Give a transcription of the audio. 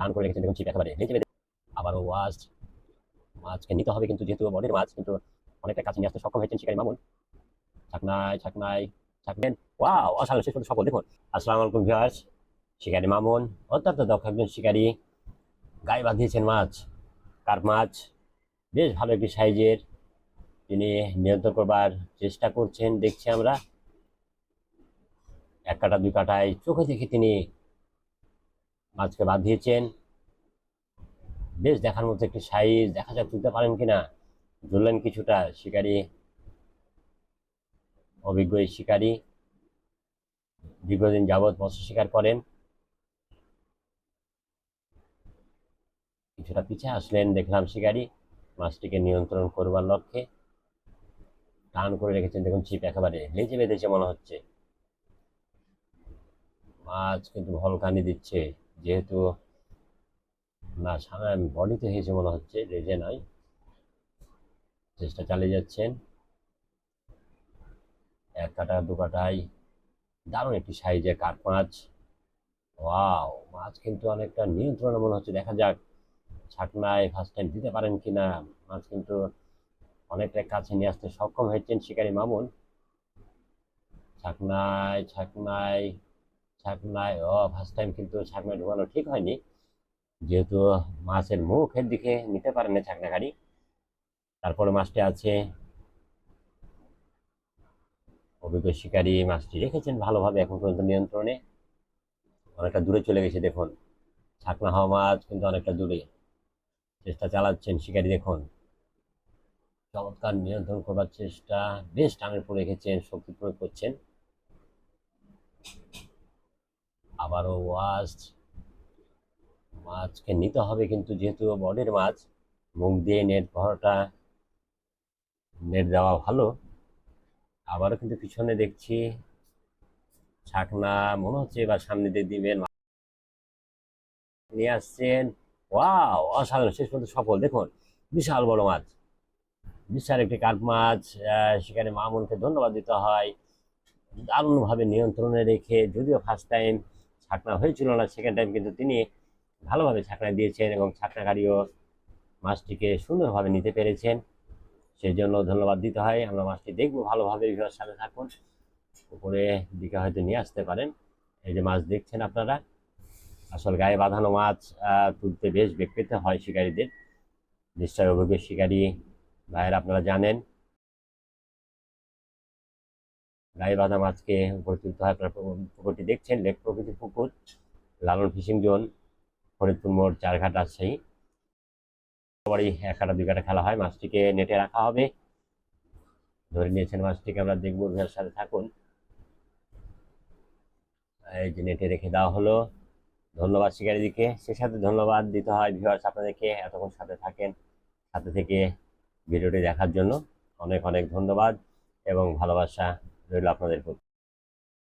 টান করে রেখেছেন দেখুন ছিপ একেবারে নিচে বেঁধে। আবারও ওয়াজ, মাছকে নিতে হবে কিন্তু যেহেতু বডির মাছ, কিন্তু অনেকটা কাছে নিয়ে আসতে সক্ষম হয়েছেন শিকারী মামুন। ছাকনায় ছাকনায় ছাকবেন। ওয়াও, অসাধারণ, শেষ পর্যন্ত সফল দেখুন। আসসালামু আলাইকুম ভিউয়ার্স। শিকারী মামুন অত্যন্ত দক্ষ একজন শিকারী, গায়ে বাঁধিয়েছেন মাছ, কার্প মাছ, বেশ ভালো একটি সাইজের। তিনি নিয়ন্ত্রণ করবার চেষ্টা করছেন দেখছি আমরা। এক কাটা দুই কাটায় চোখে দেখে তিনি মাছকে বাঁধিয়েছেন। বেশ দেখার মতো একটি সাইজ, দেখা যাক তুলতে পারেন কিনা। ধরলেন কিছুটা শিকারী, অভিজ্ঞ এই শিকারী, দীর্ঘদিন যাবৎ মৎস্য শিকার করেন। কিছুটা পিছিয়ে আসলেন দেখলাম শিকারী, মাছটিকে নিয়ন্ত্রণ করবার লক্ষ্যে টান করে রেখেছেন দেখুন ছিপ একেবারে লেজে বেঁধেছে মনে হচ্ছে। মাছ কিন্তু ভলকানি দিচ্ছে, যেহেতু না বডিতে হয়েছে মনে হচ্ছে, লেজে নয়। চেষ্টা চালিয়ে যাচ্ছেন। এক কাটা দু কাটায় দারুণ একটি সাইজের কার্প মাছ। ওয়াও, মাছ কিন্তু অনেকটা নিয়ন্ত্রণে মনে হচ্ছে, দেখা যাক ছাকনায় ফার্স্ট টাইম দিতে পারেন কিনা। মাছ কিন্তু অনেকটা কাছে নিয়ে আসতে সক্ষম হয়েছেন শিকারী মামুন। ছাকনায় ছাকনায় ছাকনায়, ও ফার্স্ট টাইম কিন্তু ছাকনায় ঢোকানো ঠিক হয়নি, যেহেতু মাছের মুখের দিকে নিতে পারেন না ছাকনা গাড়ি। তারপরে মাছটি আছে, অভিজ্ঞ শিকারী মাছটি রেখেছেন ভালোভাবে এখন পর্যন্ত নিয়ন্ত্রণে। অনেকটা দূরে চলে গেছে দেখুন, ছাকনা হওয়া মাছ কিন্তু অনেকটা দূরে। চেষ্টা চালাচ্ছেন শিকারী দেখুন, চমৎকার নিয়ন্ত্রণ করবার চেষ্টা, বেশ টানের পরে রেখেছেন, শক্তি প্রয়োগ করছেন। আবারও ওয়াজ, মাছকে নিতে হবে কিন্তু যেহেতু বডির মাছ, মুখ দিয়ে নেট ভরাটা, নেট দেওয়া ভালো। আবারও কিন্তু পিছনে দেখছি ছাকনা, মনে হচ্ছে এবার সামনে দিয়ে দিবেন, নিয়ে আসছেন। ওয়াও, অসাধারণ, শেষ পর্যন্ত সফল দেখুন। বিশাল বড় মাছ, বিশাল একটি কার্প মাছ। সেখানে মামুনকে ধন্যবাদ দিতে হয়, দারুণভাবে নিয়ন্ত্রণে রেখে, যদিও ফার্স্ট টাইম ছাকনা হয়েছিল না, সেকেন্ড টাইম কিন্তু তিনি ভালোভাবে ছাকনা দিয়েছেন এবং ছাকনাকারীও মাছটিকে সুন্দরভাবে নিতে পেরেছেন, সেই জন্য ধন্যবাদ দিতে হয়। আমরা মাছটি দেখবো ভালোভাবে, ভিউয়ার সাথে থাকুন। উপরে দিকে হয়তো নিয়ে আসতে পারেন। এই যে মাছ দেখছেন আপনারা, আসল গায়ে বাঁধানো মাছ তুলতে বেশ বেগ পেতে হয় শিকারীদের, নিশ্চয় অভিজ্ঞ শিকারী ভাইয়ের আপনারা জানেন। গায়ে বাঁধা মাছকে উপরে তুলতে হয়। আপনার পুকুরটি দেখছেন লেক প্রকৃতির পুকুর, লালন ফিশিং জোন, ফরিদপুর মোড়, চারঘাট, রাজশাহী। সবারই এক কাটা দুই কাটা খেলা হয়। মাছটিকে নেটে রাখা হবে, ধরে নিয়েছেন মাছটিকে, আমরা দেখবো, ভিউয়ার সাথে থাকুন। এই যে নেটে রেখে দেওয়া হলো। ধন্যবাদ শিকারীদিকে, সে সাথে ধন্যবাদ দিতে হয় ভিউয়ার্স আপনাদেরকে, এতক্ষণ সাথে থাকেন, সাথে থেকে ভিডিওটি দেখার জন্য অনেক অনেক ধন্যবাদ এবং ভালোবাসা রইল আপনাদের প্রতি।